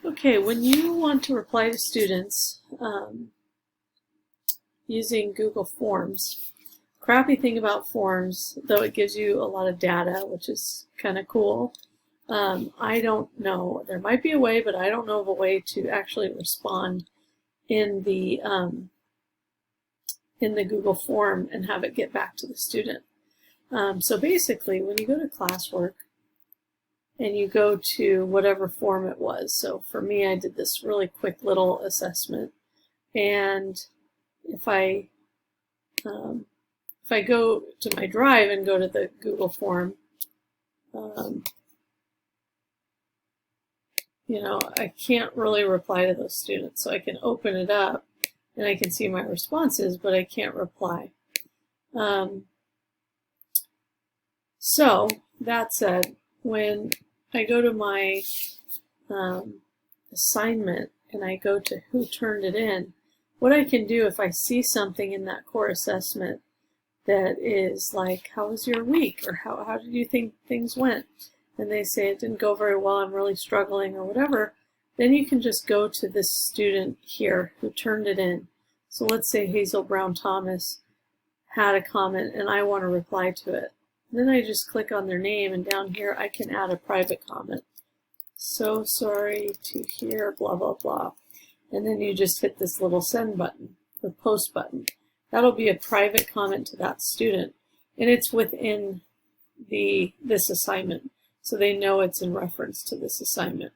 Okay, when you want to reply to students using Google Forms, crappy thing about Forms, though it gives you a lot of data, which is kind of cool, I don't know. There might be a way, but I don't know of a way to actually respond in the Google form and have it get back to the student. So basically, when you go to classwork and you go to whatever form it was, so for me, I did this really quick little assessment, and if I go to my drive and go to the Google form, you know, I can't really reply to those students. So I can open it up and I can see my responses, but I can't reply. So that said, when I go to my assignment and I go to who turned it in, what I can do if I see something in that core assessment that is like, how was your week? Or how did you think things went? And they say it didn't go very well, I'm really struggling or whatever, then you can just go to this student here who turned it in. So let's say Hazel Brown Thomas had a comment and I want to reply to it. And then I just click on their name, and down here I can add a private comment. So sorry to hear blah, blah, blah. And then you just hit this little send button, the post button. That'll be a private comment to that student, and it's within this assignment, so they know it's in reference to this assignment.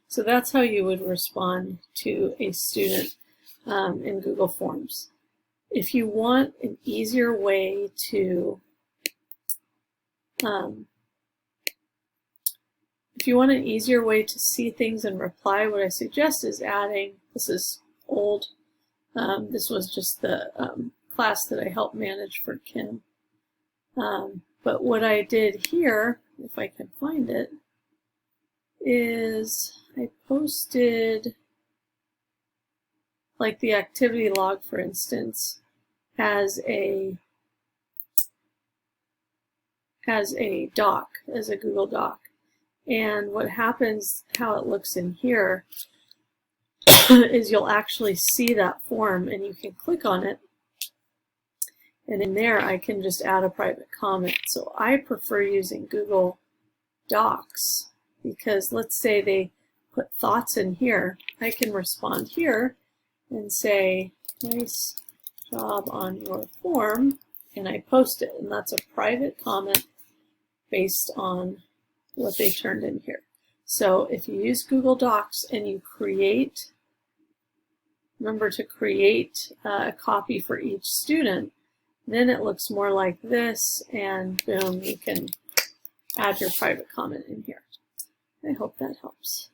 So that's how you would respond to a student in Google Forms. If you want an easier way to see things and reply, what I suggest is adding, this is old, this was just the class that I helped manage for Kim. But what I did here, if I can find it, is I posted like the activity log, for instance, as a doc, as a Google Doc. And what happens, how it looks in here, is you'll actually see that form and you can click on it. And in there, I can just add a private comment. So I prefer using Google Docs because let's say they put thoughts in here. I can respond here and say, nice job on your form, and I post it. And that's a private comment based on what they turned in here. So if you use Google Docs and you create, remember to create a copy for each student, then it looks more like this, and boom, you can add your private comment in here. I hope that helps.